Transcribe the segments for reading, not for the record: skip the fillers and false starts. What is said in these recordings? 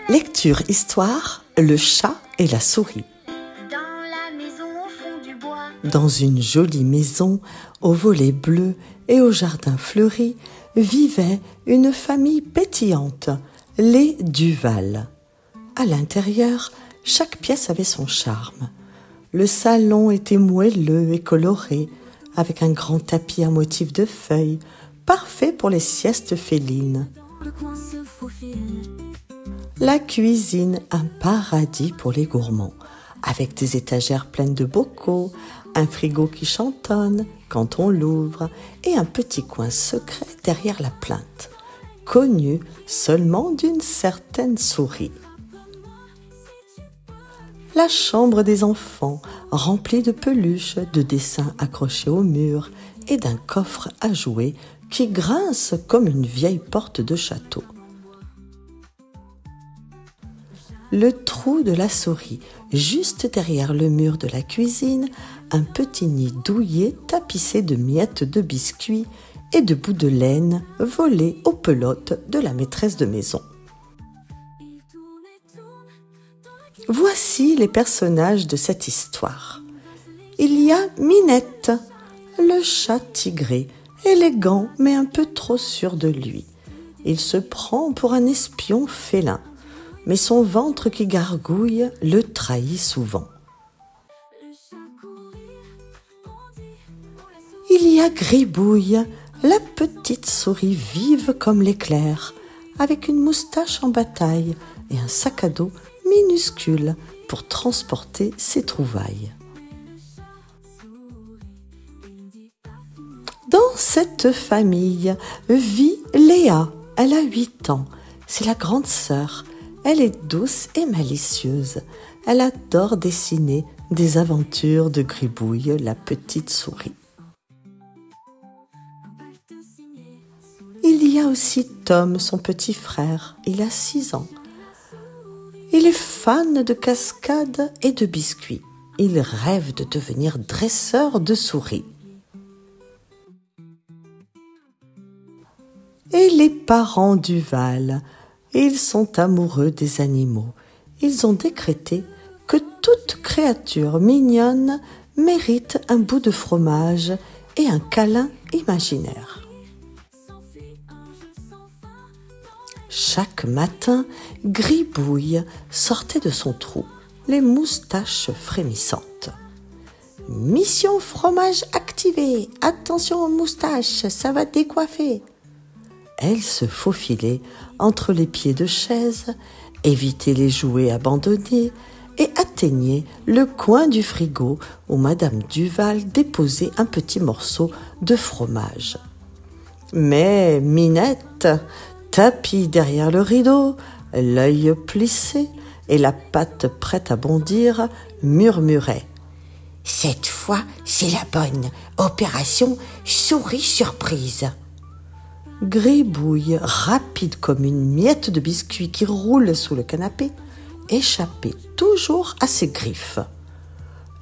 Lecture histoire, le chat et la souris. Dans la maison au fond du bois. Dans une jolie maison, aux volets bleus et au jardin fleuri, vivait une famille pétillante, les Duval. À l'intérieur, chaque pièce avait son charme. Le salon était moelleux et coloré, avec un grand tapis à motif de feuilles, parfait pour les siestes félines. La cuisine, un paradis pour les gourmands, avec des étagères pleines de bocaux, un frigo qui chantonne quand on l'ouvre et un petit coin secret derrière la plinthe, connu seulement d'une certaine souris. La chambre des enfants, remplie de peluches, de dessins accrochés au mur et d'un coffre à jouets qui grince comme une vieille porte de château. Le trou de la souris, juste derrière le mur de la cuisine, un petit nid douillet tapissé de miettes de biscuits et de bouts de laine volés aux pelotes de la maîtresse de maison. Voici les personnages de cette histoire. Il y a Minette, le chat tigré, élégant mais un peu trop sûr de lui. Il se prend pour un espion félin, mais son ventre qui gargouille le trahit souvent. Il y a Gribouille, la petite souris vive comme l'éclair, avec une moustache en bataille et un sac à dos minuscule pour transporter ses trouvailles. Dans cette famille vit Léa, elle a 8 ans, c'est la grande sœur. Elle est douce et malicieuse. Elle adore dessiner des aventures de Gribouille, la petite souris. Il y a aussi Tom, son petit frère. Il a 6 ans. Il est fan de cascades et de biscuits. Il rêve de devenir dresseur de souris. Et les parents Duval, ils sont amoureux des animaux. Ils ont décrété que toute créature mignonne mérite un bout de fromage et un câlin imaginaire. Chaque matin, Gribouille sortait de son trou, les moustaches frémissantes. « Mission fromage activée! Attention aux moustaches, ça va décoiffer !» Elle se faufilait entre les pieds de chaises, évitait les jouets abandonnés et atteignait le coin du frigo où Madame Duval déposait un petit morceau de fromage. Mais Minette, tapie derrière le rideau, l'œil plissé et la patte prête à bondir, murmurait « Cette fois, c'est la bonne. Opération souris surprise !» Gribouille, rapide comme une miette de biscuit qui roule sous le canapé, échappait toujours à ses griffes.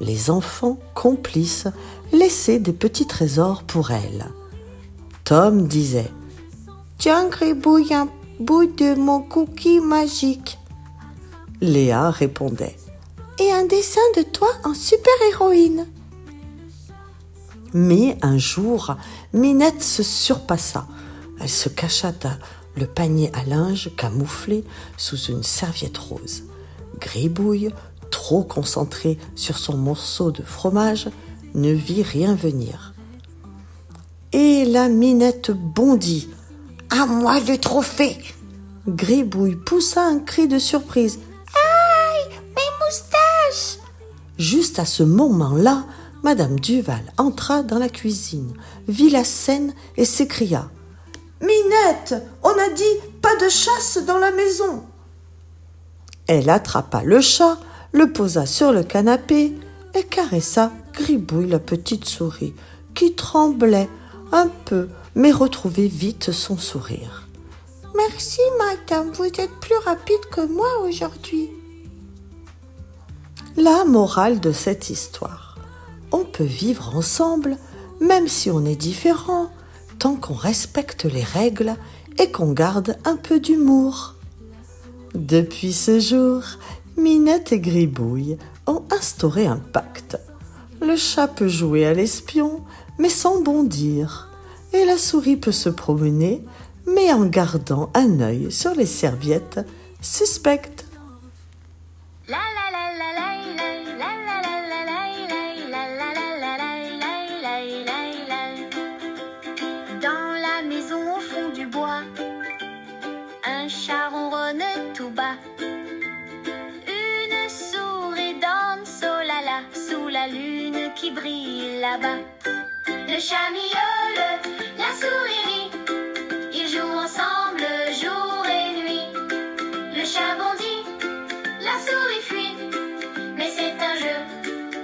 Les enfants, complices, laissaient des petits trésors pour elle. Tom disait « Tiens, Gribouille, un bout de mon cookie magique. » Léa répondait « Et un dessin de toi en super-héroïne. » Mais un jour, Minette se surpassa. Elle se cacha dans le panier à linge camouflé sous une serviette rose. Gribouille, trop concentrée sur son morceau de fromage, ne vit rien venir. Et la Minette bondit. « À moi le trophée !» Gribouille poussa un cri de surprise. « Aïe, mes moustaches !» Juste à ce moment-là, Madame Duval entra dans la cuisine, vit la scène et s'écria « Minette, on a dit pas de chasse dans la maison !» Elle attrapa le chat, le posa sur le canapé et caressa Gribouille la petite souris, qui tremblait un peu, mais retrouvait vite son sourire. « Merci, madame, vous êtes plus rapide que moi aujourd'hui. » La morale de cette histoire. On peut vivre ensemble, même si on est différent, tant qu'on respecte les règles et qu'on garde un peu d'humour. Depuis ce jour, Minette et Gribouille ont instauré un pacte. Le chat peut jouer à l'espion, mais sans bondir. Et la souris peut se promener, mais en gardant un œil sur les serviettes suspectes. Dans la maison au fond du bois, un chat ronronne tout bas. Une souris danse, oh là là, sous la lune qui brille là-bas. Le chat miaule, la souris rit, ils jouent ensemble jour et nuit. Le chat bondit, la souris fuit, mais c'est un jeu,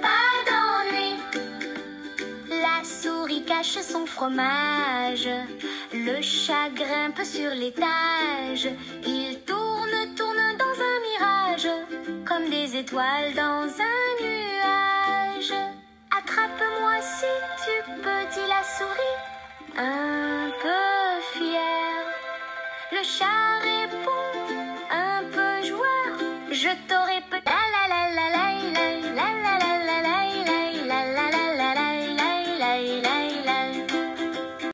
pas d'ennui. La souris cache son fromage, le chat grimpe sur l'étage. Il tourne, tourne dans un mirage, comme des étoiles dans un nuage. Attrape-moi si tu peux, dit la souris, un peu fière. Le chat répond, un peu joueur, je t'aurai